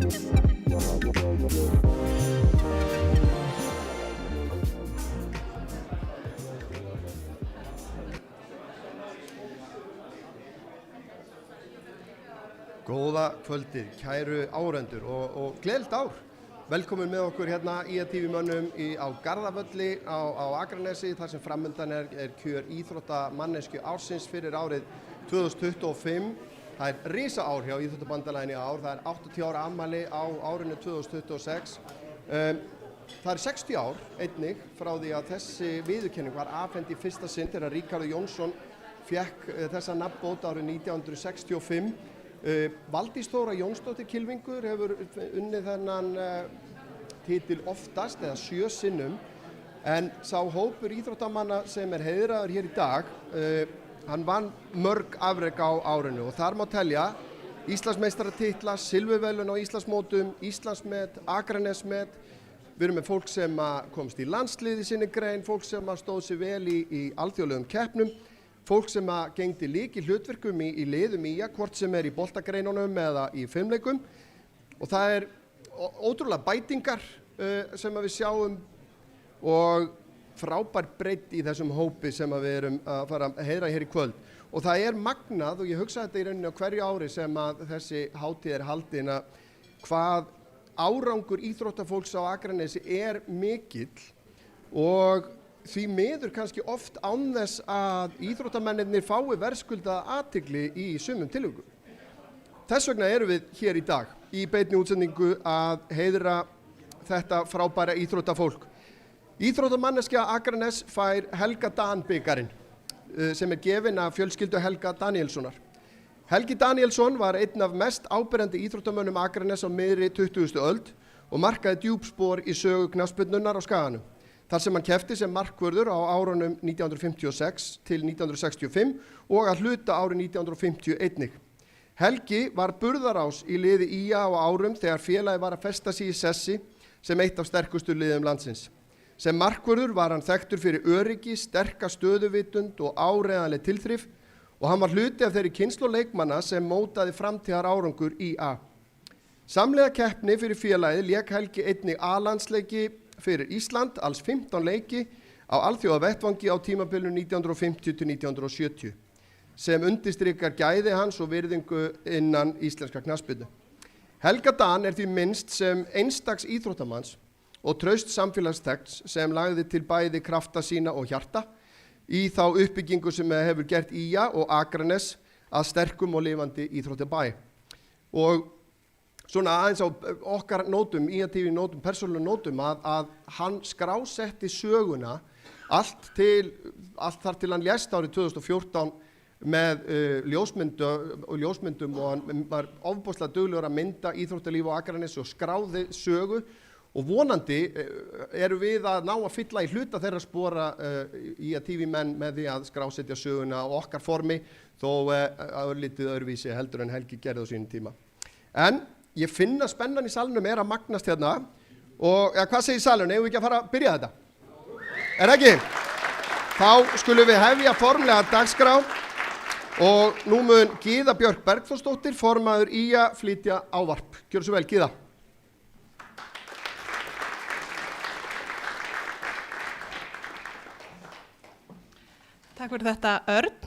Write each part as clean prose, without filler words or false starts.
Góða kvöldið, kæru áhorfendur og gleðilegt ár. Velkomin með okkur hérna IATV mönnum á Garðavölli á Akranesi þar sem framundan er kjör íþróttamannesku ársins fyrir árið 2025. Það er risaár hjá Íþróttabandalaginu í ár, það er 80 ára afmæli á árinu 2026. Það er 60 ár einnig frá því að þessi viðurkenning var afhent í fyrsta sinn þegar Ríkharður Jónsson fékk þessa nafnbót árið 1965. Valdís Þóra Jónsdóttir kylfingur hefur unnið þennan titil oftast eða 7 sinnum en sá hópur íþróttamanna sem er heiðraður hér í dag hann vann mörg afrek á árinu og þar má telja Íslandsmeistaratitla, silfurverðlaun á Íslandsmótum, Íslandsmet, Akranesmet. Við erum með fólk sem komst í landslið í sinni grein, fólk sem stóð sig vel í alþjóðlegum keppnum. Fólk sem gegndi lykilhlutverkum í liðum hvort sem er í boltagreinunum eða í fimleikum og það er ótrúlega bætingar sem við sjáum og frábær breidd í þessum hópi sem við erum að fara að heyra hér í kvöld og það er magnað og ég hugsa þetta í rauninni á hverju ári sem þessi hátíð er haldin hvað árangur íþróttafólks á Akranesi er mikill og því miður kannski oft án þess að íþróttamennirnir fái verðskuldaða athygli í sumum tilvikum. Þess vegna erum við hér í dag í beinni útsendingu að heiðra þetta frábæra íþróttafólk. Íþróttamanneskja Akranes fær Helga Dan bikarinn sem er gefinn af fjölskyldu Helga Danielssonar. Helgi Danielsson var einn af mest áberandi íþróttamönnum Akranes á miðri 20. öld og markaði djúp spor í sögu knattspyrnunnar á Skaganum. Þar sem hann keppti sem markvörður á árunum 1956 til 1965 og að hluta árið 1951. Helgi var burðarás í liði IA á árum þegar félagið var að festa sig í sessi sem eitt af sterkustu liðum landsins. Sem markvörður var hann þekktur fyrir öryggi, sterka stöðuvitund og áreiðanleg tilþrif og hann var hluti af þeirri kynslóð leikmanna sem mótaði framtíðar árangur IA. Samhliða keppni fyrir félagið lék Helgi einnig A-landsleiki fyrir Ísland, alls 15 leiki á alþjóðavettvangi á tímabilinu 1950 til 1970 sem undirstrikar gæði hans og virðingu innan íslenska knattspyrnu. Helga Dan er því minnst sem einstaks íþróttamanns og traust samfélagsþegns sem lagði til bæði krafta sína og hjarta í þá uppbyggingu sem hefur gert IA og Akranes að sterkum og lifandi íþróttabæ. Og svona aðeins á okkar nótum, IATV nótum, persónulegum nótum að hann skrásetti söguna allt þar til hann lést árið 2014 með ljósmyndum og hann var ofboðslega duglegur að mynda íþróttalíf á Akranesi og skráði sögu og vonandi erum við að ná að fylla í hluta þeirra spora IATV menn með því að skrásetja söguna á okkar formi þó örlítið öðruvísi heldur en Helgi gerði á sínum tíma. En ég finna spennan í salnum er að magnast hérna og hvað segir salun? Eigum við ekki að fara að byrja þetta? Er ekki? Þá skulum við hefja formlega dagskrá og nú mun Gyða Björk Bergþórsdóttir, formaður IA, flytja ávarp. Gjörðu svo vel, Gyða. Takk fyrir þetta, Örn.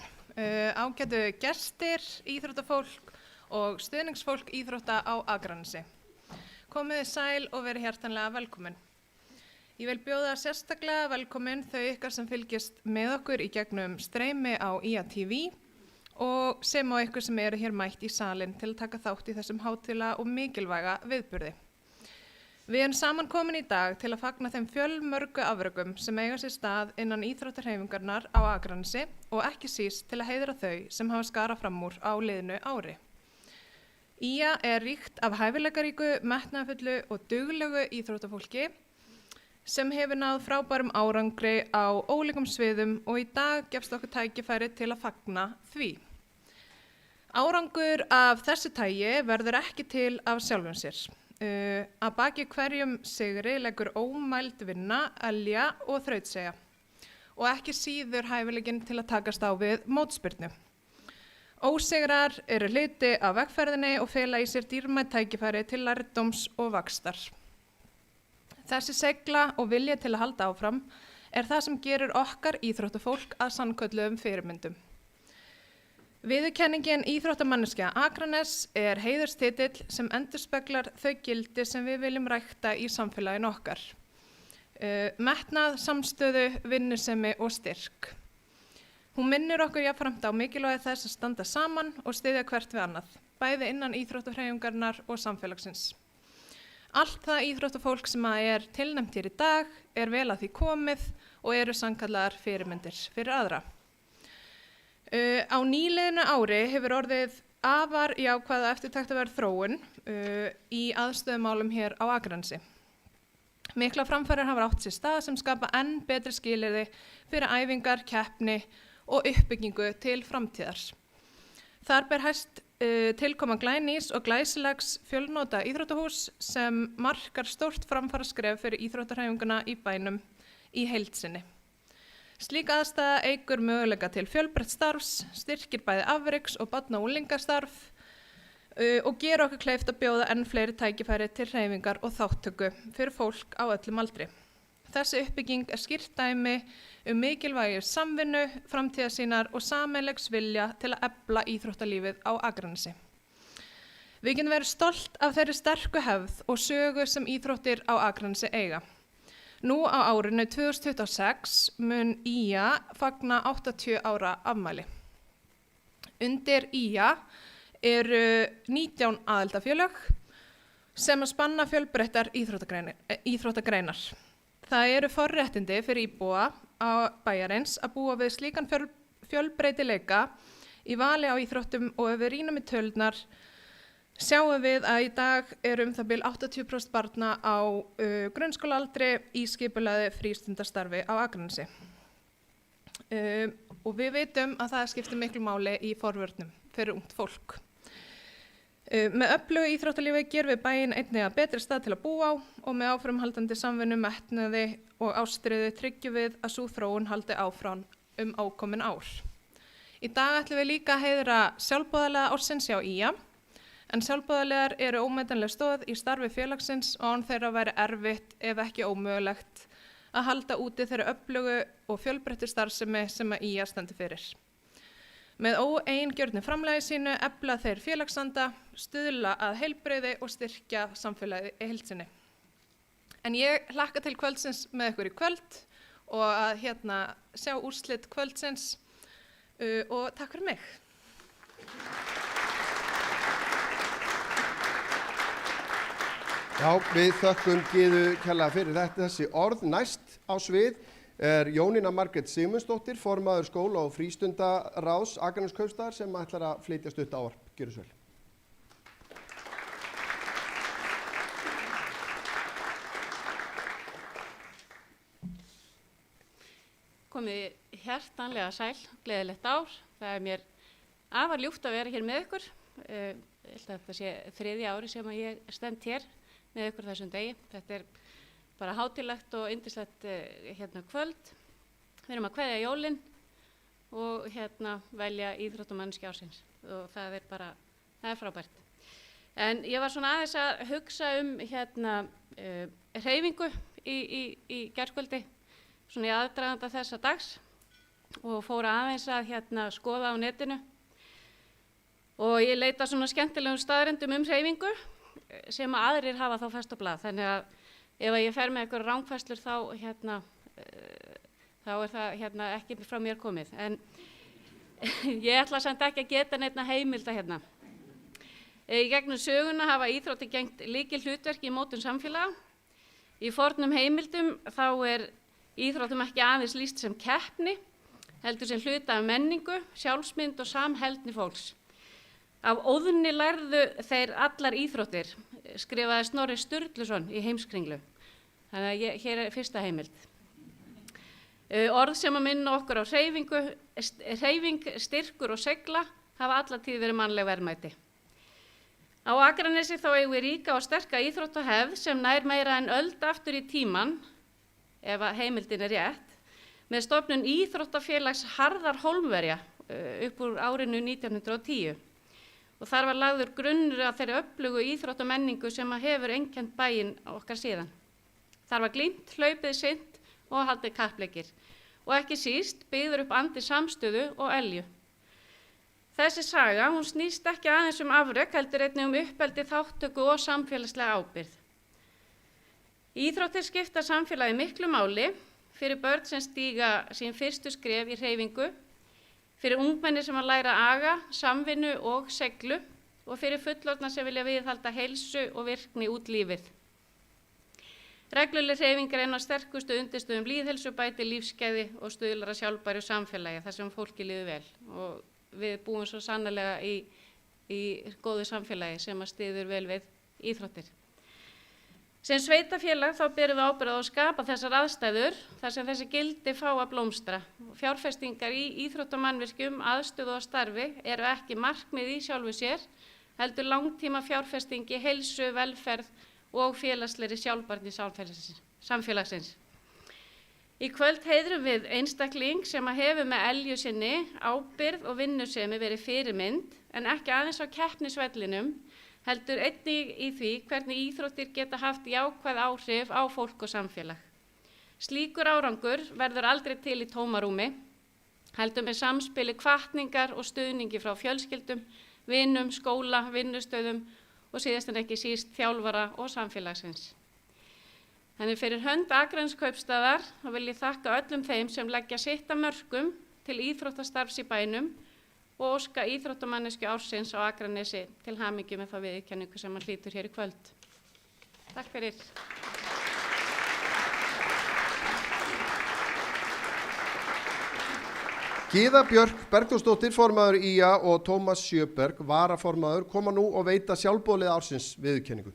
Ágætu gestir, íþróttafólk og stuðningsfólk íþrótta á Akranesi. Komið sæl og verið hjartanlega velkomin. Ég vil bjóða sérstaklega velkomin þau ykkar sem fylgist með okkur í gegnum streymi á IATV og sem á ykkur sem eru hér mætt í salinn til að taka þátt í þessum hátíðlega og mikilvæga viðburði. Við erum samankomin í dag til að fagna þeim fjölmörgu afrökum sem eiga sér stað innan íþróttahreyfingarnar á Akranesi og ekki síst til að heiðra þau sem hafa skarað fram úr á liðnu ári. IA er ríkt af hæfileikaríku, metnaðarfullu og duglegu íþróttafólki sem hefur náð frábærum árangri á ólíkum sviðum og í dag gefst okkur tækifæri til að fagna því. Árangur af þessu tagi verður ekki til af sjálfum sér. Að baki hverjum sigri leggur ómæld vinna, elja og þrautseigja og ekki síður hæfileikinn til að takast á við mótspyrnu. Ósigrar eru hluti af vegferðinni og fela í sér dýrmæt tækifæri til lærdóms og vaxtar. Þessi segla og vilji til að halda áfram það sem gerir okkar íþróttafólk að sannkölluðum fyrirmyndum. Viðurkenningin Íþróttamanneskja Akranes heiðurstitill sem endurspeglar þau gildi sem við viljum rækta í samfélaginu okkar. Metnað, samstöðu, vinnusemi og styrk. Hún minnir okkur jafnframt á mikilvægi þess að standa saman og styðja hvert við annað, bæði innan íþróttahreyfingarinnar og samfélagsins. Allt það íþróttafólk sem tilnefnt hér í dag vel að því komið og eru sannkallaðar fyrirmyndir fyrir aðra. Á nýliðnu ári hefur orðið afar jákvæða eftirtektarverð þróun í aðstöðumálum hér á Akranesi. Mikla framfarir hafa átt sér stað sem skapa enn betri skilyrði fyrir æfingar, keppni og uppbyggingu til framtíðar. Þar ber hæst tilkoma glænýs og glæsilegs fjölnota íþróttahús sem markar stórt framfaraskref fyrir íþróttahreyfinguna í bænum í heild sinni. Slík aðstæða eykur möguleika til fjölbreytt starfs, styrkir bæði afriks og barna- og unglingastarf og gera okkur kleift að bjóða enn fleiri tækifæri til hreyfingar og þáttöku fyrir fólk á öllum aldri. Þessi uppbygging skýrt dæmi mikilvægi samvinnu, framtíðarsýnar og sameiginlegs vilja til að efla íþróttalífið á Akranesi. Við getum verið stolt af þeirri sterku hefð og sögu sem íþróttir á Akranesi eiga. Nú á árinu 2026 mun IA fagna 80 ára afmæli. Undir IA eru 19 aðildafélög sem að spanna fjölbreyttar íþróttagreinar. Það eru forréttindi fyrir íbúa á bæjarins að búa við slíkan fjölbreytileika í vali á íþróttum og ef við rýnum í tölurnar sjáum við að í dag eru það bil 80% barna á grunnskólaaldri í skipulagðu frístundastarfi á Akranesi. Og við vitum að það skiptir miklu máli í forvörnum fyrir ungt fólk. Með öflugu íþróttalífi gerum við bæinn einnig að betri stað til að búa á og með áframhaldandi samvinnu, metnaði og ástríðu tryggjum við að sú þróun haldi áfram ákomin ár. Í dag ætlum við líka að heiðra sjálfboðaliða ársins hjá IA, en sjálfboðaliðar eru ómetanleg stoð í starfi félagsins og án þeirra væri erfitt ef ekki ómögulegt að halda úti þeirra öflugu og fjölbreyttu starfsemi sem að IA stendur fyrir. Með óeigingjörnu framlagi sínu efla þeir félagsanda, stuðla að heilbrigði og styrkja samfélagið í heild sinni. En ég hlakka til kvöldsins með ykkur í kvöld og að sjá úrslit kvöldsins og takk fyrir mig. Já, við þökkum Gyðu kærlega fyrir þessi orð. Næst á svið Jónína Margrét Sigmundsdóttir, formaður skóla- og frístundaráðs Akraneskaupstaðar sem ætlar að flytja stutt ávarp. Gjörðu svo vel. Komið hjartanlega sæl, gleðilegt ár. Það mér afar ljúft að vera hér með ykkur. Ég held að þetta sé 3. ári sem ég stend hér með ykkur þessum degi. Þetta bara hátíðlegt og yndislegt kvöld. Við erum að kveðja jólin og velja íþróttamanneskju ársins og það er frábært. En ég var svona aðeins að hugsa hreyfingu í gærkvöldi, svona í aðdraganda þessa dags og fór aðeins að skoða á netinu og ég leita svona skemmtilegum staðreyndum hreyfingu sem aðrir hafa þá fest á blað. Þannig að ef ég fer með eitthvað rangfærslur þá er það ekki frá mér komið. En ég ætla samt ekki að geta neinna heimilda hérna. Í gegnum söguna hafa íþróttir gegnt lykilhlutverk í mótun samfélaga. Í fornum heimildum þá íþróttum ekki aðeins lýst sem keppni, heldur sem hluta af menningu, sjálfsmynd og samheldni fólks. Af óðni lærðu þeir allar íþróttir, skrifaði Snorri Sturluson í Heimskringlu. Þannig að hér er fyrsta heimild. Orð sem að minna okkur á hreyfing, styrkur og segla hafa alla tíð verið mannleg verðmæti. Á Akranesi þá eigum við ríka og sterka íþróttahefð sem nær meira en öld aftur í tímann, ef að heimildin er rétt, með stofnun Íþróttafélags Harðar Hólmverja upp úr árinu 1910 og þar var lagður grunnur að þeirri öflugu íþróttamenningu sem hefur einkennt bæinn okkar síðan. Þar var glímt, hlaupið, synt og haldið kappleikir og ekki síst byggður upp andi samstöðu og elju. Þessi saga, hún snýst ekki aðeins afrek, heldur einnig uppeldi, þátttöku og samfélagslega ábyrgð. Íþróttir skipta samfélagi miklu máli fyrir börn sem stíga sín fyrstu skref í hreyfingu, fyrir ungmenni sem að læra aga, samvinnu og seglu og fyrir fullorðna sem vilja viðhalda heilsu og virkni út lífið. Regluleg hreyfing er einn af sterkustu undirstöðum lýðheilsu, bæti lífsgæði og stuðlar að sjálfbæru samfélagi þar sem fólki líður vel. Og við búum svo sannarlega í góðu samfélagi sem að styður vel við íþróttir. Sem sveitafélag þá berum við ábyrgð á að skapa þessar aðstæður þar sem þessi gildi fá að blómstra. Fjárfestingar í íþróttamannvirkjum, aðstöðu og starfi eru ekki markmið í sjálfu sér, heldur langtíma fjárfestingi, heilsu, velferð og félagslegri sjálfbærni samfélagsins. Í kvöld heiðrum við einstakling sem hefur með elju sinni, ábyrgð og vinnusemi verið fyrirmynd, en ekki aðeins á keppnisvellinum, heldur einnig í því hvernig íþróttir geta haft jákvæð áhrif á fólk og samfélag. Slíkur árangur verður aldrei til í tómarúmi, heldur með samspili hvatningar og stuðningi frá fjölskyldum, vinum, skóla, vinnustöðum og síðast en ekki síst þjálfara og samfélagsins. Þannig fyrir hönd Akraneskaupstaðar vil ég þakka öllum þeim sem leggja sitt af mörkum til íþróttastarfs í bænum og óska íþróttamannesku ársins á Akranesi til hamingju með þá viðurkenningu sem hann hlýtur hér í kvöld. Takk fyrir. Gyða Björk Bergþórsdóttir, formaður IA og Tómas Sjöberg, varaformaður, koma nú og veita sjálfboðaliða ársins viðurkenningu.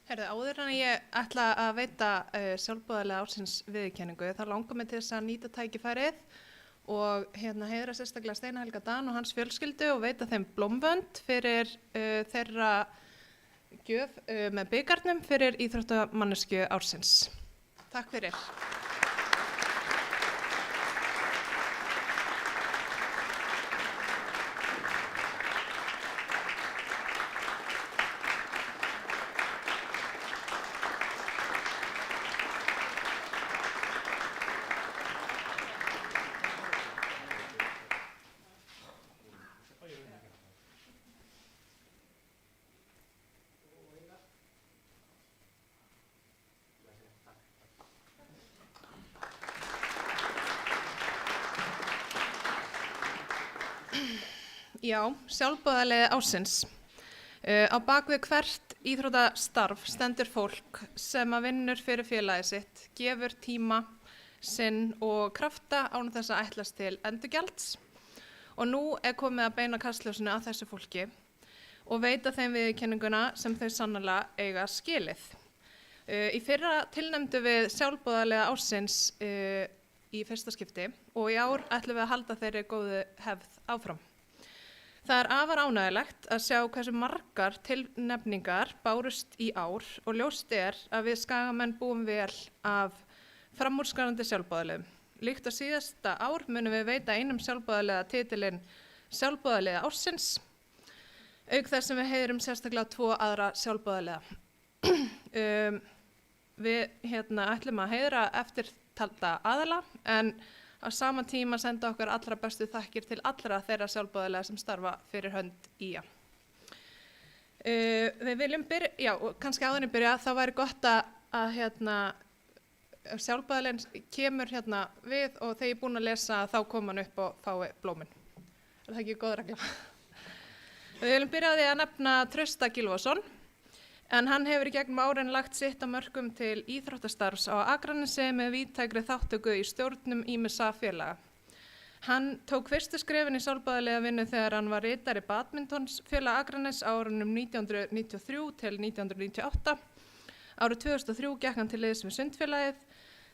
Herðu, áður en ég ætla að veita sjálfboðaliða ársins viðurkenningu, þá langar mig til þess að nýta tækifærið og heiðra sérstaklega Steina Helga Dan og hans fjölskyldu og veita þeim blómvönd fyrir þeirra gjöf með bikarnum fyrir íþróttamannesku ársins. Takk fyrir. Já, sjálfboðaliði ársins. Á bakvið hvert íþróttastarf stendur fólk sem að vinnur fyrir félagið sitt, gefur tíma sinn og krafta án þess að ætlast til endurgjalds. Og nú er komið að beina kastljósinu að þessu fólki og veita þeim viðurkenninguna sem þau sannarlega eiga skilið. Í fyrra tilnefndu við sjálfboðaliða ársins í fyrsta skipti og í ár ætlum við að halda þeirri góðu hefð áfram. Það er afar ánægjulegt að sjá hversu margar tilnefningar bárust í ár og ljóst er að við Skagamenn búum vel af framúrskarandi sjálfboðaliðum. Líkt á síðasta ár munum við veita einum sjálfboðaliða titilinn sjálfboðaliða ársins, auk þess sem við heiðrum sérstaklega 2 aðra sjálfboðaliða. Við ætlum að heiðra eftirtalda aðila en á sama tíma senda okkar allra bestu þakkir til allra þeirra sjálfboðaliða sem starfa fyrir hönd IA. Við viljum byrja, kannski áður en byrja, þá væri gott að sjálfboðaliðinn kemur við og þegar ég er búin að lesa þá kom hann upp og fái blómin. Er það ekki góð regla? Við viljum byrja á því að nefna Trausta Gylfason, en hann hefur í gegnum árin lagt sitt á mörkum til íþróttastarfs á Akranesi með víðtækri þátttöku í stjórnum ýmissa félaga. Hann tók fyrstu skrefin í sjálfboðaliða vinnu þegar hann var ritari badmintonsfélag Akranes á árunum 1993 til 1998. Árið 2003 gekk hann til liðs við Sundfélagið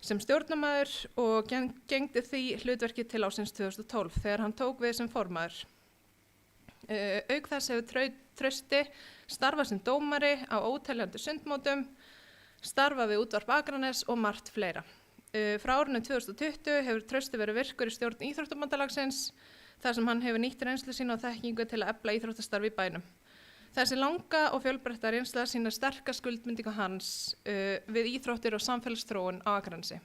sem stjórnarmaður og gegndi því hlutverki til ársins 2012 þegar hann tók við sem formaður. Auk þess hefur Trausti starfað sem dómari á óteljandi sundmótum, starfa við útvarp Akranes og margt fleira. Frá árinu 2020 hefur Trausti verið virkur í stjórn Íþróttabandalagsins þar sem hann hefur nýtt reynslu sína og þekkingu til að efla íþróttastarf í bænum. Þessi langa og fjölbreytta reynsla sýnir sterka skuldbindingu hans við íþróttir og samfélagsþróun á Akranesi.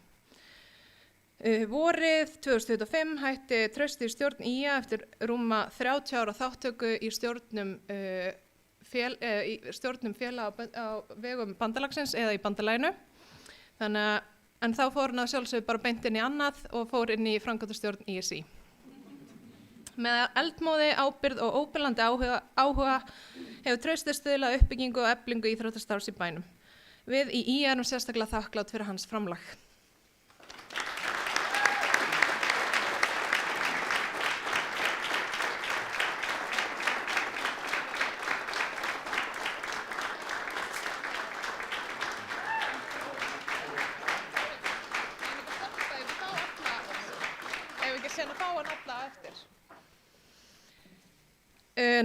Vorið 2025 hætti Trausti í stjórn IA eftir rúma 30 ára þáttöku í stjórnum félaga á vegum bandalagsins eða í bandalaginu. En þá fór hann að sjálfsögðu bara beint inn í annað og fór inn í framkvæmdastjórn ISÍ. Með eldmóði, ábyrgð og óbillandi áhuga hefur Trausti stuðlað að uppbyggingu og eflingu íþróttastarfs í bænum. Við í IA erum sérstaklega þakklát fyrir hans framlag.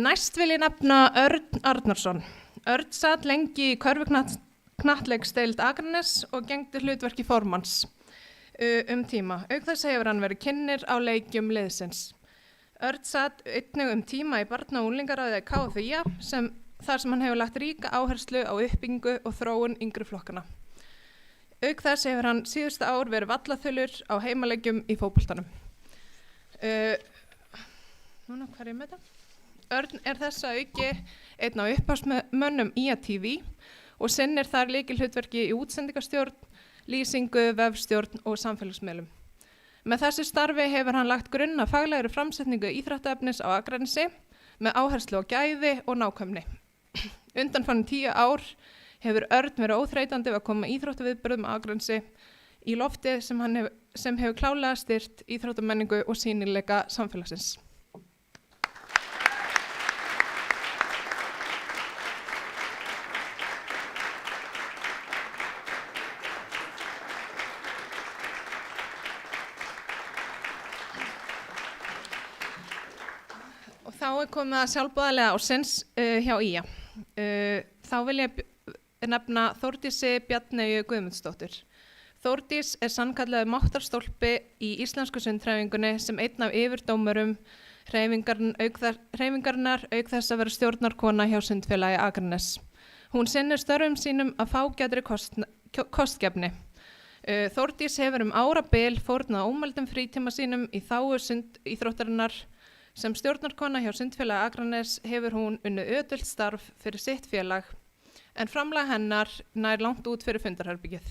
Næst vil ég nefna Örn Arnarsson. Örn sat lengi í körfuknattleiksdeild Akranes og gegndi hlutverki formanns tíma. Auk þess hefur hann verið kynnir á leikjum liðsins. Örn sat einnig tíma í barna- og unglingaráði KFÍA þar sem hann hefur lagt ríka áherslu á uppbyggingu og þróun yngri flokkana. Auk þess hefur hann síðustu ár verið vallaþulur á heimaleikjum í fótboltanum. Núna, hvað er ég með þetta? Örn er þess að auki einn á upphafsmönnum IA TV og sinnir þar lykilhlutverki í útsendingastjórn, lýsingu, vefstjórn og samfélagsmiðlum. Með þessu starfi hefur hann lagt grunn að faglegri framsetningu íþróttaefnis á Akranesi með áherslu á gæði og nákvæmni. Undanfarin 10 ár hefur Örn verið óþreytandi við að koma íþróttaviðburðum á Akranesi í lofti sem hefur klárlega styrkt íþróttamenningu og sýnileika samfélagsins. Þá er komið að sjálfboðaliða ársins hjá IA. Þá vil ég nefna Þórdísi Bjarneyju Guðmundsdóttur. Þórdís er sannkallaður máttarstólpi í íslensku sundhreyfingunni sem einn af yfirdómurum hreyfingarinnar auk þess að vera stjórnarkona hjá Sundfélagi Akranes. Hún sinnir störfum sínum að fágætri kostgefni. Þórdís hefur árabil fórnað ómældum frítíma sínum í þágu íþróttarinnar. Sem stjórnarkona hjá Sundfélagi Akranes hefur hún unnið ötult starf fyrir sitt félag, en framlag hennar nær langt út fyrir fundarherbyggið.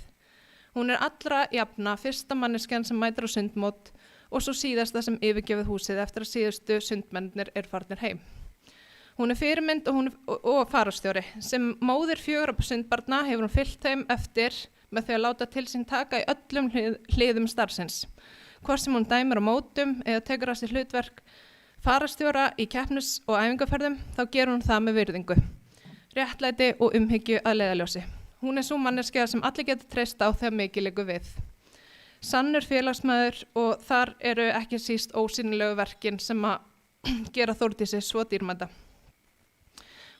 Hún er allra jafna fyrsta manneskjan sem mætir á sundmót og svo síðasta sem yfirgefið húsið eftir að síðustu sundmennir farnir heim. Hún er fyrirmynd og fararstjóri. Sem móðir 4 sundbarna hefur hún fylgt þeim eftir með því að láta til sín taka í öllum hliðum starfsins. Hvort sem hún dæmir á mótum eða tekur að sér hlutverk fararstjóra í keppnis- og æfingaferðum, þá gerur hún það með virðingu, réttlæti og umhyggju að leiðarljósi. Hún er sú manneskja sem allir getur treyst á þegar mikið liggur við. Sannur félagsmaður og þar eru ekki síst ósýnilegu verkin sem að gera Þórdísi svo dýrmæta.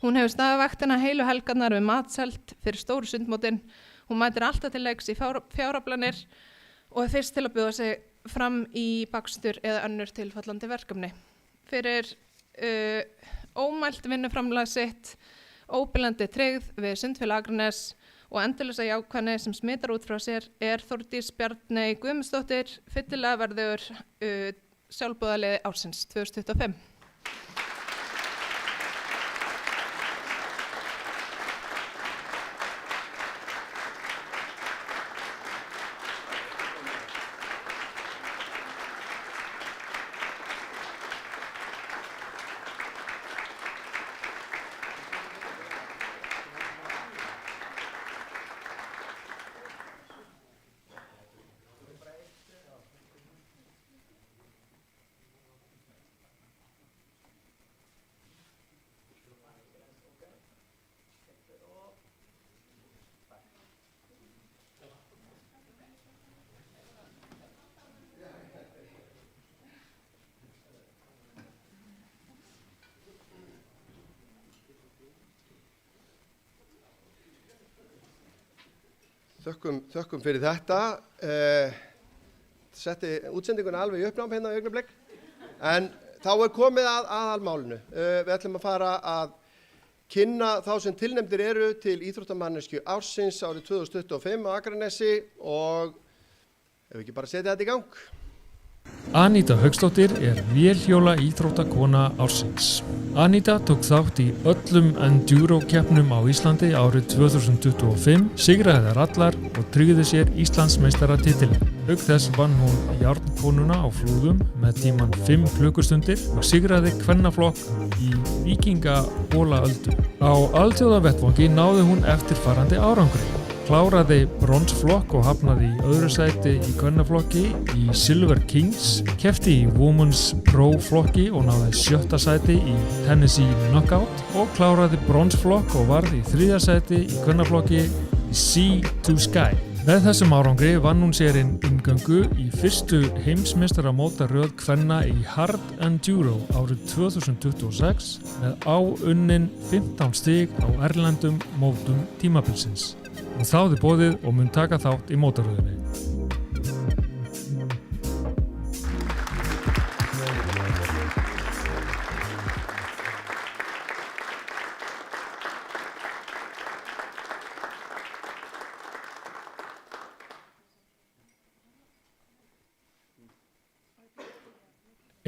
Hún hefur staðið vaktina heilu helgarnar við matselt fyrir stóru sundmótin. Hún mætir alltaf til leiks í fjáraflanir og er fyrst til að bjóða sig fram í bakstur eða önnur tilfallandi verkefni. Fyrir ómælt vinnuframlag sitt, óbillandi tryggð við Sundfélag Akranes og endalausa jákvæðni sem smitar út frá sér Þórdís Bjarney Guðmundsdóttir fyllilega verður sjálfboðaliði ársins 2025. Þökkum fyrir þetta. Setti útsendinguna alveg í uppnám hérna í augnablik. En þá komið að aðalmálinu. Við ætlum að fara að kynna þá sem tilnefndir eru til íþróttamannesku ársins árið 2025 á Akranesi og ef við ekki bara setja þetta í gang. Aníta Hauksdóttir vélhjóla íþróttakona ársins. Aníta tók þátt í öllum enduro-keppnum á Íslandi árið 2025, sigraði þær allar og tryggði sér Íslandsmeistaratitilinn. Auk þess vann hún járnkonuna á Flúðum með tímann 5 klukkustundir og sigraði kvennaflokk í vikingabolaöldu. Á alþjóðavettvangi náði hún eftirfarandi árangri. Kláraði bronsflokk og hafnaði í öðru sæti í kvennaflokki í Silver Kings, keppti í Women's Pro flokki og náði 7. sæti í Tennessee Knockout og kláraði bronsflokk og varð í 3. sæti í kvennaflokki í Sea to Sky. Með þessum árangri vann hún sér inngöngu í fyrstu heimsmeistaramótaröð kvenna í Hard Enduro árið 2026 með áunnin 15 stig á erlendum mótum tímabilsins. Hún þáði boðið og mun taka þátt í mótaröðinni.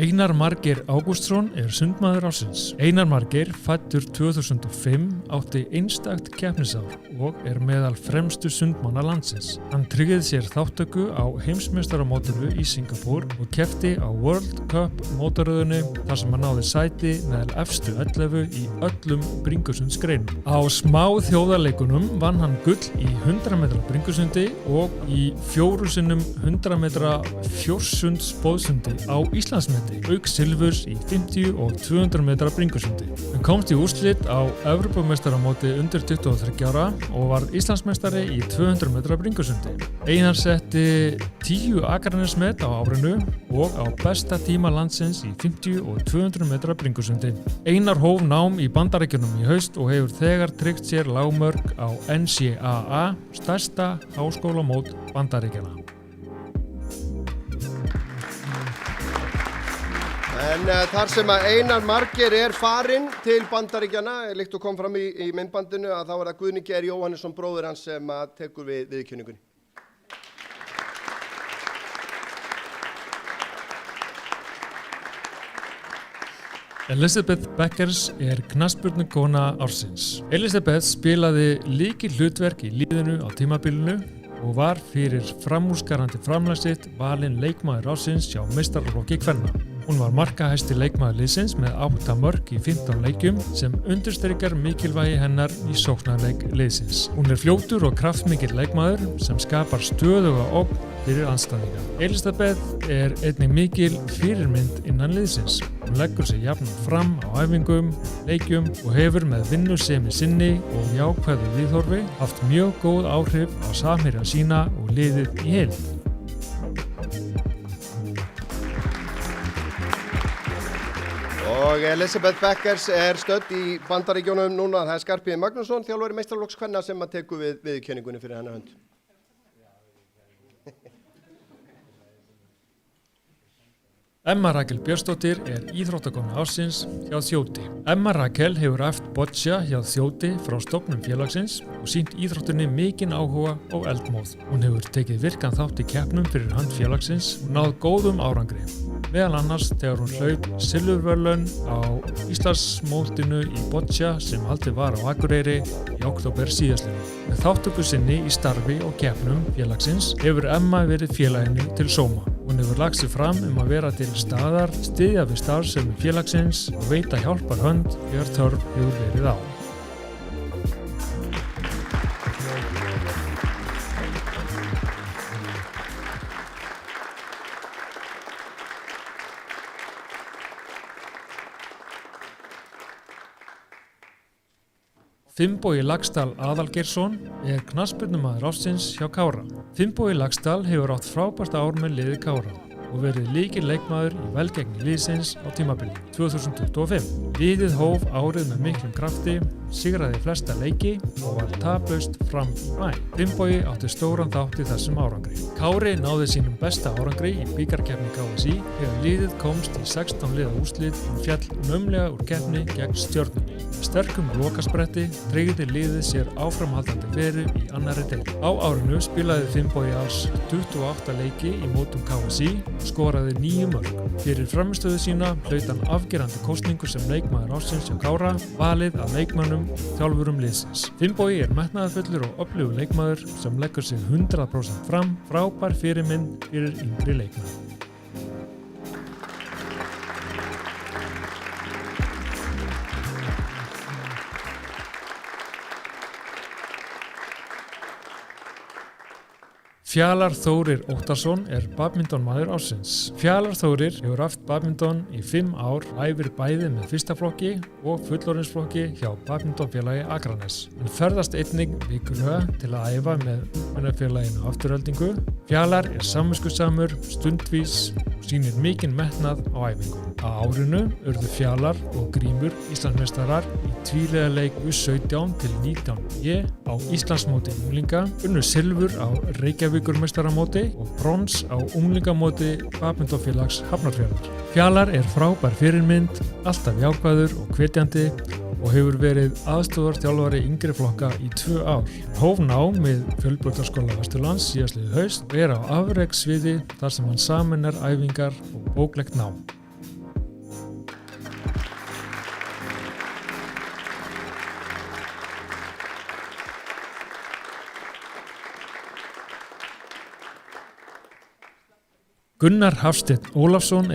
Einar Margeir Ágústsson sundmaður ársins. Einar Margeir, fæddur 2005, átti einstakt keppnisár og meðal fremstu sundmanna landsins. Hann tryggði sér þáttöku á heimsmeistaramótinu í Singapúr og keppti á World Cup mótaröðinu þar sem hann náði sæti meðal efstu 11 í öllum bringusundsgreinum. Á smá þjóðarleikunum vann hann gull í 100 metra bringusundi og í 4 sinnum 100 metra fjórsundsboðsundi á Íslandsmeti. Auk silfurs í 50 og 200 metra bringusundi. Hann komst í úrslit á Evrópumeistaramóti undir 23 ára og varð Íslandsmeistari í 200 metra bringusundi. Einar setti 10 Akranesmet á árinu og á besta tíma landsins í 50 og 200 metra bringusundi. Einar hóf nám í Bandaríkjunum í haust og hefur þegar tryggt sér lágmörk á NCAA, stærsta háskólamót Bandaríkjanna. En þar sem að Einar Margeir farinn til Bandaríkjanna, líkt og kom fram í myndbandinu, að þá það Guðni Geir Jóhannesson bróðir hans sem tekur við viðurkenningunni. Elizabeth Beckers knattspyrnukona ársins. Elizabeth spilaði lykilhlutverk í liðinu á tímabilinu og var fyrir framúrskarandi framlag sitt valinn leikmaður ársins hjá meistaraflokki kvenna. Hún var markahæsti leikmaður liðsins með 8 mörk í 15 leikjum sem undirstrikar mikilvægi hennar í sóknarleik liðsins. Hún fljótur og kraftmikill leikmaður sem skapar stöðuga ógn fyrir andstæðinga. Elizabeth einnig mikil fyrirmynd innan liðsins. Hún leggur sig jafnan fram á æfingum, leikjum og hefur með vinnusemi sinni og jákvæðu viðhorfi haft mjög góð áhrif á samherja sína og liðið í heild. Og Elizabeth Beckers stödd í Bandaríkjunum núna. Það Skarphéðinn Magnússon, þjálfari meistaraflokks kvenna sem tekur við viðurkenningunni fyrir hennar hönd. Emma Rakel Björnsdóttir íþróttakona ársins hjá Þjóti. Emma Rakel hefur æft boccia hjá Þjóti frá stofnun félagsins og sýnt íþróttinni mikinn áhuga og eldmóð. Hún hefur tekið virkan þátt í keppnum fyrir hönd félagsins og náð góðum árangri. Meðal annars þegar hún hlaut silfurverðlaun á Íslandsmótinu í boccia sem haldið var á Akureyri í október síðastliðnum. Með þátttöku sinni í starfi og keppnum félagsins hefur Emma verið félaginu til sóma. Hún hefur lagt sig fram að vera til staðar, styðja við starfsemi félagsins og veita hjálpar hönd þegar þörf hefur verið á. Finnbogi Laxdal Aðalgeirsson knattspyrnumaður ársins hjá Kára. Finnbogi Laxdal hefur átt frábært ár með liði Kára og verið lykilleikmaður í velgengni liðsins á tímabilinu 2025. Liðið hóf árið með miklum krafti, sigraði flesta leiki og var taplaust fram í maí. Finnbogi átti stóran þátt í þessum árangri. Kári náði sínum besta árangri í bikarkeppni KSÍ þegar liðið komst í 16 liða úrslit og féll naumlega úr keppni gegn Stjörnunni. Sterkum lokaspretti tryggði liðið sér áframhaldandi veru í annarri deild. Á árinu spilaði Finnbogi alls 28 leiki í mótum KSÍ og skoraði 9 mörk. Fyrir framistöðu sína hlaut hann afgerandi kosningu sem leikmaður ársins hjá Kára, valið af leikmönnum og þjálfurum liðsins. Finnbogi metnaðarfullur og öflugur leikmaður sem leggur sig 100% fram, frábær fyrirmynd fyrir yngri leikmenn. Fjalar Þórir Óttarsson badmintonmaður ársins. Fjalar Þórir hefur haft badminton í 5 ár, æfir bæði með fyrsta flokki og fullorðinsflokki hjá badmintonfélagi Akranes. Hann ferðast einnig vikulega til að æfa með ungmennafélaginu Afturheldingu. Fjalar samviskusamur, stundvís og sýnir mikinn metnað á æfingum. Á árinu urðu Fjalar og Grímur Íslandsmeistarar í tvíliða leik U17 til 19 á Íslandsmóti unglinga, unnu silfur á Reykjavíkurmeistaramóti og brons á unglingamóti badmintonfélags Hafnarfjarðar. Fjalar frábær fyrirmynd, alltaf jákvæður og hvetjandi og hefur verið aðstoðarþjálfari yngri flokka í 2 ár. Hóf nám við Fjölbrautaskóla Vesturlands síðastliðið haust og á afrekssviði þar sem hann sameinar æfingar og bóklegt nám. Gunnar Hafsteinn Ólafsson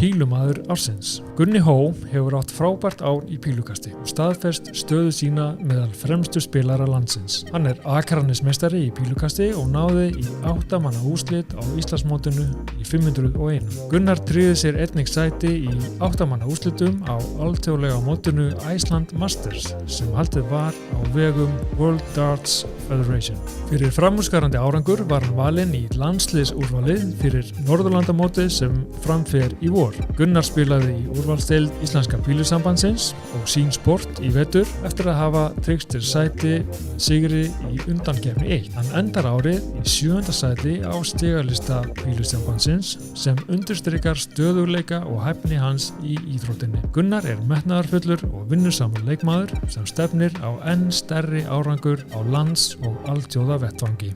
pílumaður ársins. Gunni Hó hefur átt frábært ár í pílukasti og staðfest stöðu sína meðal fremstu spilara landsins. Hann Akranesmeistari í pílukasti og náði í 8 manna úrslit á Íslandsmótinu í 501. Gunnar tryggði sér einnig sæti í 8 manna úrslitum á alþjóðlega mótinu Iceland Masters sem haldið var á vegum World Darts Federation. Fyrir framúrskarandi árangur var hann valinn í landsliðsúrvalið fyrir Norðurlandamótið sem framfer í vor. Gunnar spilaði í úrvalsdeild Íslenska pílusambandsins og Sín Sport í vetur eftir að hafa tryggt sér sæti sigri í undankeppni 1. Hann endar árið í 7. sæti á stigalista pílusambandsins sem undirstrikar stöðugleika og hæfni hans í íþróttinni. Gunnar metnaðarfullur og vinnusamur leikmaður sem stefnir á enn stærri árangur á lands- og alþjóða vettvangi.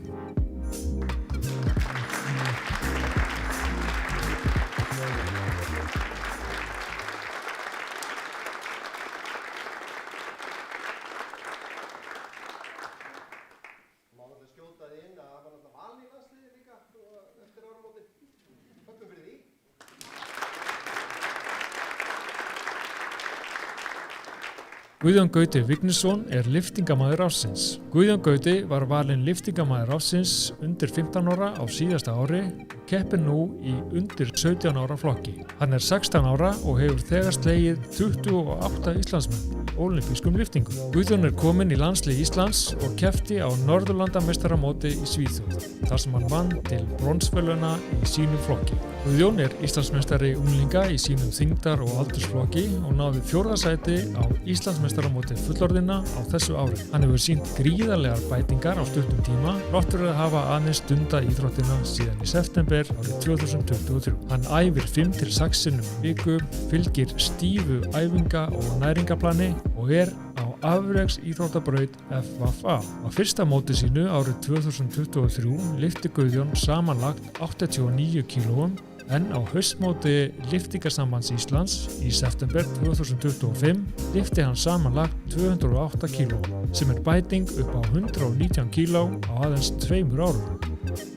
Guðjón Gauti Vignisson lyftingamaður ársins. Guðjón Gauti var valinn lyftingamaður ársins undir 15 ára á síðasta ári og keppir nú í undir 17 ára flokki. Hann 16 ára og hefur þegar slegið 28 Íslandsmenn í ólympískum lyftingum. Guðjón kominn í landslið Íslands og keppti á Norðurlandameistaramóti í Svíþjóð, þar sem hann vann til bronsverðlauna í sínum flokki. Guðjón Íslandsmeistari unglinga í sínum þyngdar- og aldursflokki og náði 4. sæti á Íslandsmeistaramóti fullorðinna á þessu ári. Hann hefur sýnt gríðarlegar bætingar á stuttum tíma, þrátt fyrir að hafa aðeins stundað íþróttina síðan í september árið 2023. Hann æfir 5-6 sinnum í viku, fylgir stífu æfinga- og næringaplani og á afreks íþróttabraut FVA. Á fyrsta móti sínu árið 2023 lyfti Guðjón samanlagt 89 kílóum en á haustmóti Lyftingasambands Íslands í september 2025 lyfti hann samanlagt 208 kílóum sem bæting upp á 119 kíló á aðeins 2 árum.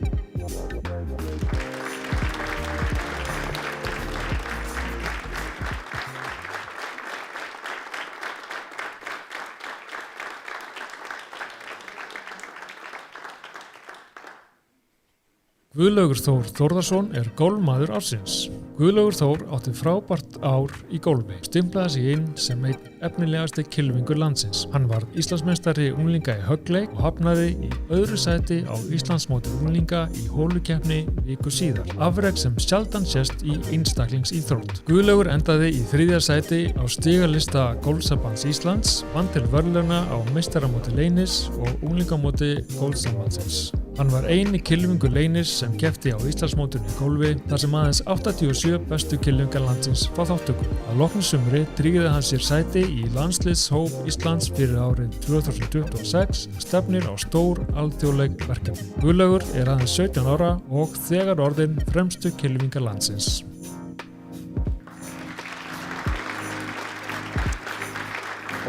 Guðlaugur Þór Þórðarson golfmaður ársins. Guðlaugur Þór átti frábært ár í golfi, stimplaði sig inn sem einn efnilegasti kylfingur landsins. Hann varð Íslandsmeistari unglinga í höggleik og hafnaði í öðru sæti á Íslandsmóti unglinga í holukeppni viku síðar. Afrek sem sjaldan sést í einstaklingsíþrótt. Guðlaugur endaði í 3. sæti á stigalista Golfsambands Íslands, vann til verðlauna á meistaramóti Leynis og unglingamóti Golfsambandsins. Hann var eini kylfingur Leynis sem keppti á Íslandsmótinu í golfi, þar sem aðeins 87 bestu kylfingar landsins fá þátttöku. Að loknu sumri tryggði hann sér sæti í landsliðshóp Íslands fyrir árið 2026 stefnir á stór alþjóðleg verkefni. Guðlaugur er aðeins 17 ára og þegar orðinn fremstu kylfingar landsins.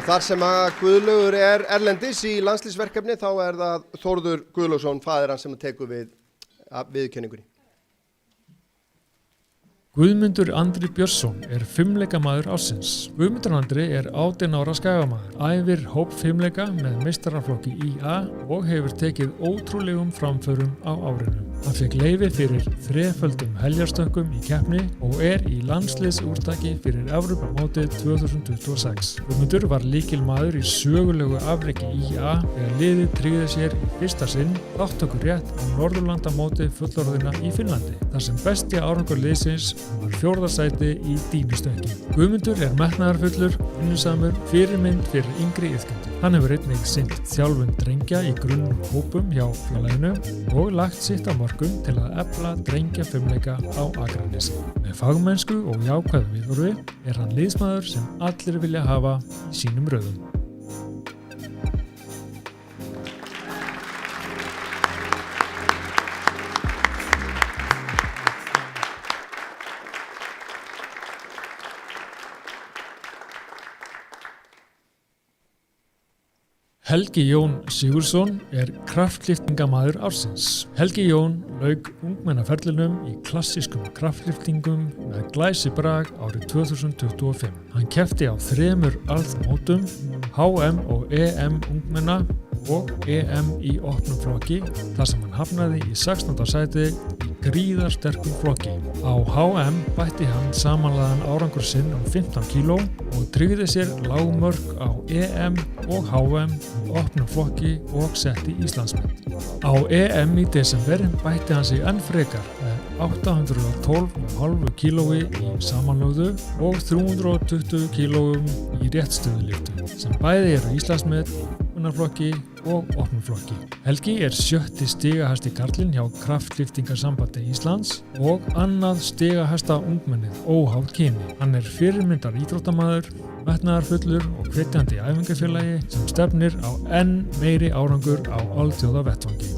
Og þar sem að Guðlaugur er erlendis í landslýsverkefni þá er það Þórður Guðlaugsson, faðir hans, sem tekur við viðurkenningunni. Guðmundur Andri Björnsson er fimleikamaður ársins. Guðmundur Andri er 18 ára skagamaður, æfir hóp fimleika með meistaraflokki IA og hefur tekið ótrúlegum framförum á árinu. Hann fékk leyfi fyrir 3-földum heljarstökkum í keppni og er í landsliðsúrtaki fyrir Evrópumótið 2026. Guðmundur var lykilmaður í sögulegu afreki IA þegar liðið tryggði sér í fyrsta sinn þátttökurétt á Norðurlandamóti fullorðinna í Finnlandi, þar sem besti árangur liðsins var 4. sæti í dýnustökki. Guðmundur er metnaðarfullur, vinnusamur, fyrirmynd fyrir yngri iðkendur. Hann hefur einnig sinnt þjálfun drengja í grunnhópum hjá félaginu og lagt sitt á mörkum til að efla drengjafimleika á Akranesi. Með fagmennsku og jákvæðu viðhorfi er hann liðsmaður sem allir vilja hafa í sínum röðum. Helgi Jón Sigurðsson er kraftlyftingamaður ársins. Helgi Jón lauk ungmennaferlinum í klassískum kraftlyftingum með glæsibrag árið 2025. Hann keppti á 3 alþmótum, HM og EM ungmenna og EM í opnum flokki, þar sem hann hafnaði í 16. sæti í gríðarsterkum flokki. Á HM bætti hann samanlagðan árangur sinn 15 kíló og tryggði sér lágmörk á EM og HM í opnum flokki og setti Íslandsmet. Á EM í desember bætti hann sig enn frekar með 812,5 kílói í samanlögðu og 320 kílóum í réttstöðulyftu, sem bæði eru Íslandsmet flokki og opnum flokki. Helgi er 7. stigahæsti karlinn hjá Kraftlyftingasambandi Íslands og annað stigahæsta ungmennið óháð kyni. Hann er fyrirmyndar íþróttamaður, metnaðarfullur og hvetjandi æfingafélagi sem stefnir á enn meiri árangur á alþjóða vettvangi.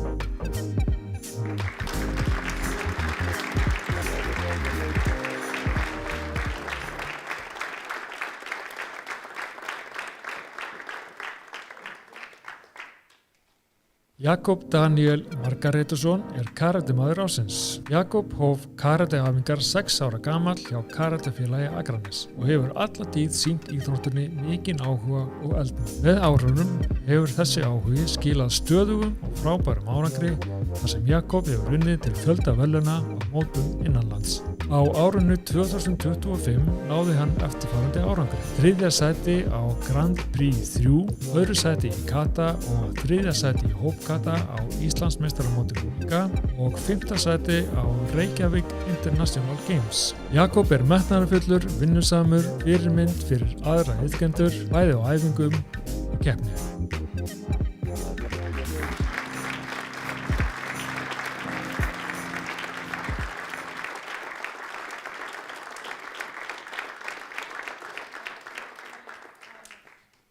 Jakob Daniel Margaretusson er karatemaður ársins. Jakob hóf karateæfingar 6 ára gamall hjá karatefélagi Akranes og hefur alla tíð sýnt íþróttinni mikinn áhuga og eldmóð. Með árunum hefur þessi áhugi skilað stöðugum og frábærum árangri þar sem Jakob hefur unnið til fjölda verðlauna á mótum innanlands. Á árinu 2025 náði hann eftirfarandi árangri. 3. sæti á Grand Prix 3, 2. sæti í kata og 3. sæti í hópkata á Íslandsmeistaramóti unglinga og 5. sæti á Reykjavík International Games. Jakob er metnaðarfullur, vinnusamur, fyrirmynd fyrir aðra iðkendur, bæði á æfingum og keppni.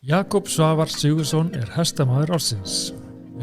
Jakob Svavar Sigurðsson er hestamaður ársins.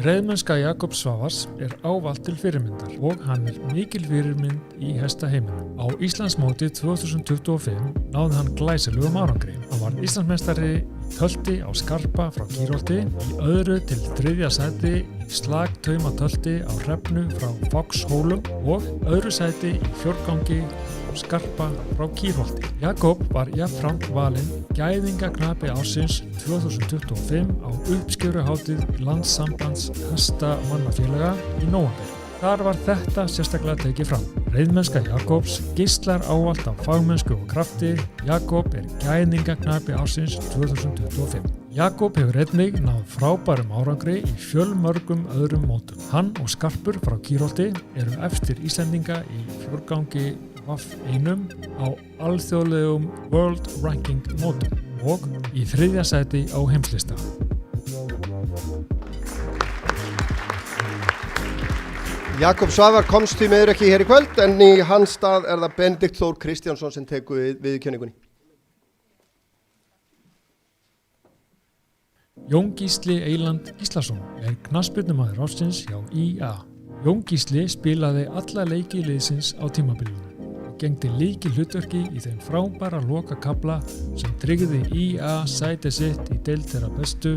Reiðmennska Jakobs Svavars er ávallt til fyrirmyndar og hann er mikil fyrirmynd í hestaheiminum. Á Íslandsmóti 2025 náði hann glæsilegum árangri. Hann var Íslandsmeistari í tölti á Skarpa frá Kýrholti, í öðru til 3. sæti í slagtauma tölti á Hrefnu frá Foxhólum og öðru sæti í fjórgangi á Skarpa frá Kýrholti. Jakob var jafnframt valinn gæðingaknapi ársins 2025 á uppskjöruhátíð Landssambands hestamannafélaga í nóvember. Þar var þetta sérstaklega tekið fram. Reiðmennska Jakobs geislar ávallt af fagmennsku og krafti. Jakob gæðingaknapi ársins 2025. Jakob hefur einnig náð frábærum árangri í fjölmörgum öðrum mótum. Hann og Skarpur frá Kýrholti eru efstir Íslendinga í fjórgangi VAF1 á alþjóðlegum World Ranking mótum og í 3. sæti á heimslista. Jakob Svavar komst því miður ekki hér í kvöld, en í hans stað það Benedikt Þór Kristjánsson sem tekur við viðurkenningunni. Jón Gísli Eyland Gíslason knattspyrnumaður ársins hjá IA. Jón Gísli spilaði alla leiki liðsins á tímabilinu og gegndi lykilhlutverki í þeim frábæra lokakafla sem tryggði IA sæti sitt í deild þeirra bestu,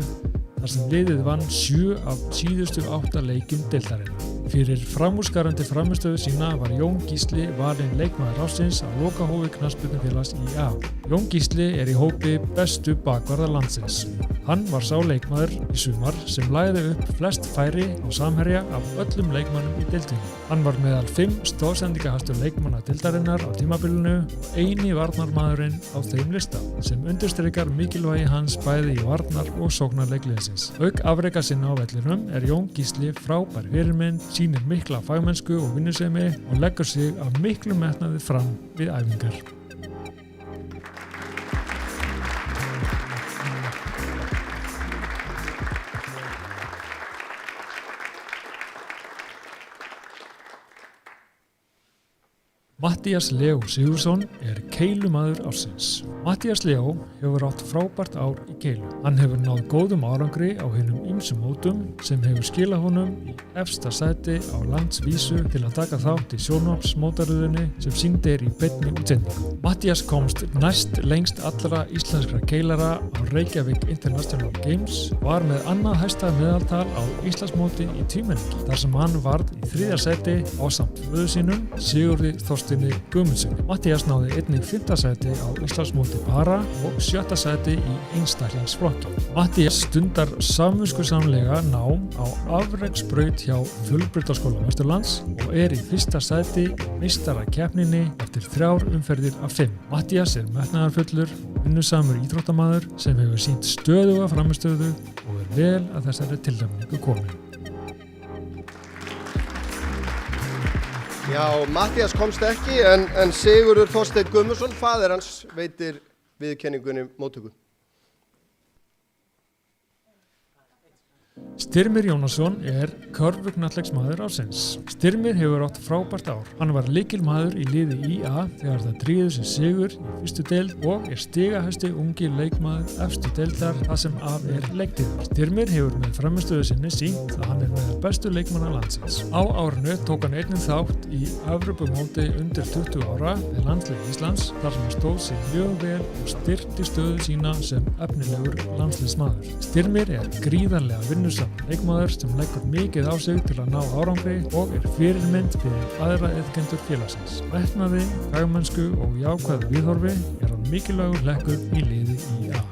þar sem liðið vann 7 af síðustu 8 leikjum deildarinnar. Fyrir framúrskarandi frammistöðu sína var Jón Gísli valinn leikmaður ársins á lokahófi knattspyrnufélags IA. Jón Gísli í hópi bestu bakvarða landsins. Hann var sá leikmaður í sumar sem lagði upp flest færi á samherja af öllum leikmannum í deildinni. Hann var meðal 5 stóðsendingahæstu leikmanna deildarinnar á tímabilinu og eini varnarmaðurinn á þeim lista, sem undirstrikar mikilvægi hans bæði í varnar- og sóknarleikliðsins. Auk afreka sinna á vellinum Jón Gísli frábær fyrirmynd, sýnir mikla fagmennsku og vinnusemi og leggur sig af miklu metnaði fram við æfingar. Matthías Leó Sigurðsson keilumaður ársins. Matthías Leó hefur átt frábært ár í keilu. Hann hefur náð góðum árangri á hinum ýmsum mótum sem hefur skilað honum í efsta sæti á landsvísu til að taka þátt í sjónvarpsmótaröðinni sem sýnd í beinni útsendingu. Matthías komst næst lengst allra íslenskra keilara á Reykjavík International Games, var með annað hæsta meðaltal á Íslandsmóti í tvímenningi, þar sem hann varð í 3. sæti ásamt föður sínum, Sigurði Þorsteini Guðmundsssyni. Matthías náði einnig 5. sæti á Íslandsmóti para og 7. sæti í einstaklingsflokki. Matthías stundar samviskusamlega nám á afreksbraut hjá Fjölbrautaskóla Vesturlands og í 1. sæti í meistarakeppninni eftir 3 umferðir af 5. Matthías metnaðarfullur, vinnusamur íþróttamaður sem hefur sýnt stöðuga frammistöðu og vel að þessari tilnefningu komin. Já, Matthías komst ekki, en Sigurður Þorsteinn Guðmundsson, faðir hans, veitir viðurkenningunni móttöku. Styrmir Jónasson körfuknattleiksmaður ársins. Styrmir hefur átt frábært ár. Hann var lykilmaður í liði IA þegar það tryggði sér sigur í fyrstu deild og stigahæsti ungi leikmaður efstu deildar það sem af leiktíðar. Styrmir hefur með frammistöðu sinni sýnt að hann meðal bestu leikmanna landsins. Á árinu tók hann einnig þátt í Evrópumóti undir 20 ára með landslið Íslands þar sem hann stóð sig mjög vel og styrkti stöðu sína sem efnilegur landsliðsmaður. Styrmir gríðarlega vinnusamur leikmaður sem leggur mikið á sig til að ná árangri og fyrirmynd fyrir aðra iðkendur félagsins. Metnaði, fagmennsku og jákvæðu viðhorfi hann mikilvægur hlekkur í liði IA.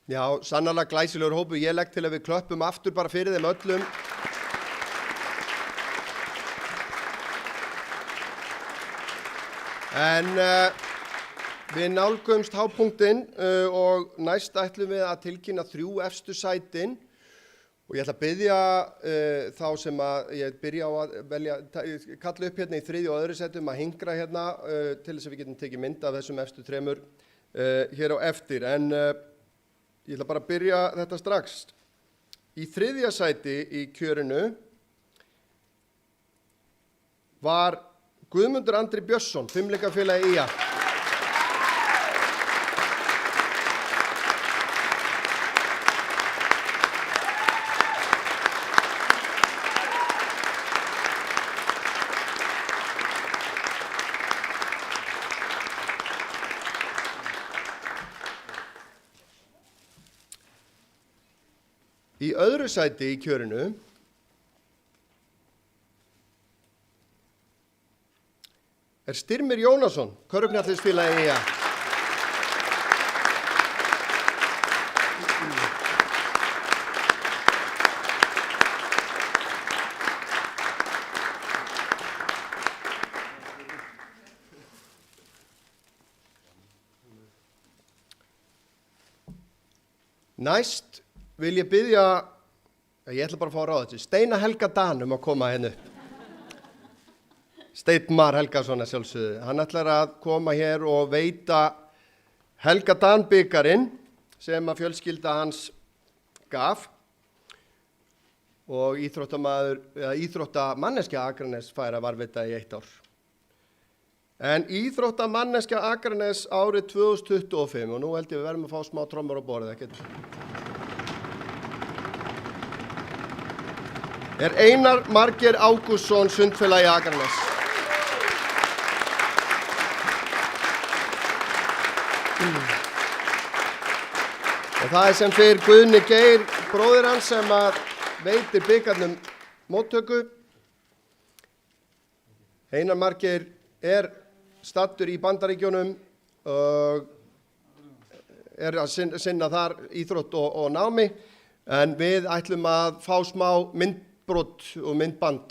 Já, sannarlega glæsilegur hópur. Ég legg til að við klöppum aftur bara fyrir þeim öllum. En við nálgumst hápunktinn og næst ætlum við að tilkynna 3 efstu sætin. Og ég ætla að biðja þá sem ég byrja á að velja, kalla upp hérna í 3. og 2. sætum að hingra hérna til þess að við getum tekið mynd af þessum efstu 3 hér á eftir. En ég ætla bara að byrja þetta strax. Í 3. sæti í kjörinu var Guðmundur Andri Björnsson, fimleikafélagi IA. Í öðru sæti í kjörinu Styrmir Jónasson, körfuknattleiksfélagi IA. Næst vil ég biðja, ég ætla bara að fá að ráða þessu, Steina Helga Dan að koma hérna upp. Steinn Helgason að sjálfsögðu. Hann ætlar að koma hér og veita Helga Dan bikarinn sem að fjölskylda hans gaf og íþróttamanneskja Akranes fær að varðveita í 1 ár. En íþróttamanneskja Akranes árið 2025 og nú held ég við verðum að fá smá trommur á borðið, ekkert. Einar Margeir Ágústsson, Sundfélagi Akranes. Og það sem fyrir Guðni Geir, bróðir hans sem að veitir bikarnum móttöku. Einar Margeir stattur í Bandaríkjunum og að sinna þar íþrótt og námi, en við ætlum að fá smá myndbrot og myndband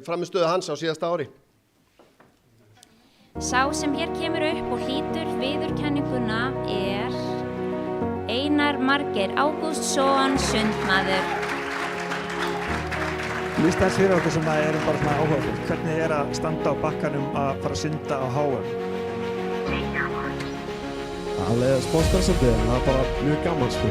frammistöðu hans á síðasta ári. Sá sem hér kemur upp og hlýtur viðurkenninguna Einar Margeir Ágústsson, sundmaður. Lýst þess fyrir okkur sem erum bara svona áhugafólk. Hvernig að standa á bakkanum að fara að synda á HM? Alveg smá stressandi, en það bara mjög gaman, sko.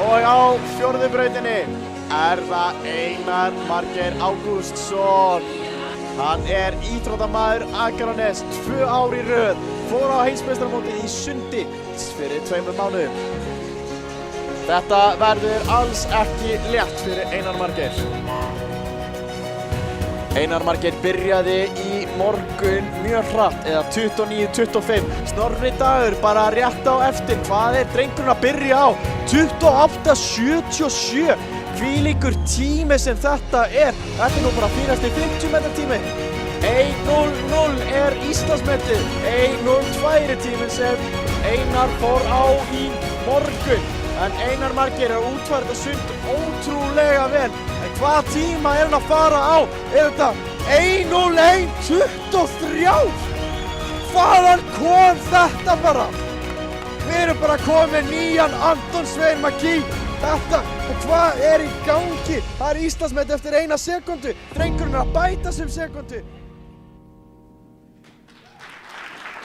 Og á fjórðu brautinni það Einar Margeir Ágústsson. Hann íþróttamaður Akranes 2 ár í röð. Fór á heimsmeistaramóti í sundi fyrir 2 mánuðum. Þetta verður alls ekki létt fyrir Einar Margeir. Einar Margeir byrjaði í morgun mjög hratt, eða 29:25. Snorri Dagur bara rétt á eftir. Hvað drengurinn að byrja á? 28:77. Hvílíkur tími sem þetta Þetta nú bara fínasti 50 metra tími. 1:00 Íslandsmetið. 1:02 tíminn sem Einar fór á í morgun. En Einar Margeir útfært að sund ótrúlega vel. En hvað tíma hann að fara á? Þetta 1:01:23? Hvaðan kom þetta bara? Við erum bara komið nýjan Anton Svein Magí. Þetta, hvað í gangi? Það Íslandsmet eftir 1 sekúndu. Drengurinn að bæta sem sekúndu.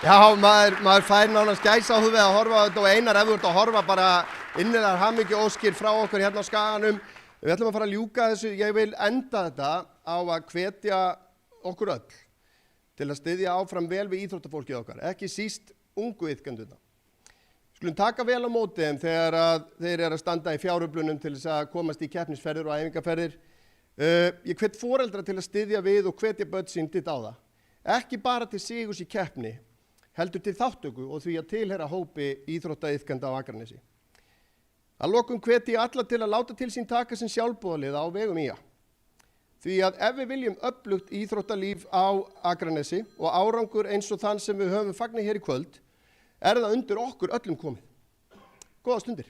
Já, maður fær nánast gæsahúð við að horfa á þetta og Einar, ef þú ert að horfa bara innilegar hamingjuóskir frá okkur hérna á Skaganum. Við ætlum að fara að ljúka þessu. Ég vil enda þetta á að hvetja okkur öll til að styðja áfram vel við íþróttafólkið okkar, ekki síst ungu iðkendurna. Skulum taka vel á móti þeim þegar þeir að standa í fjáröflunum til þess að komast í keppnisferðir og æfingarferðir. Ég hvet foreldra til að styðja við og hvetja börn sín til dáða. Ekki bara til sigurs í keppni, heldur til þáttöku og því að tilheyra hópi íþróttaiðkenda á Akranesi. Að lokum hveti ég alla til að láta til sín taka sem sjálfboðalið á vegum IA. Því að ef við viljum öflugt íþróttalíf á Akranesi og árangur eins og þann sem við höfum fagnað hér í kvöld, það undir okkur öllum komið. Góða stundir.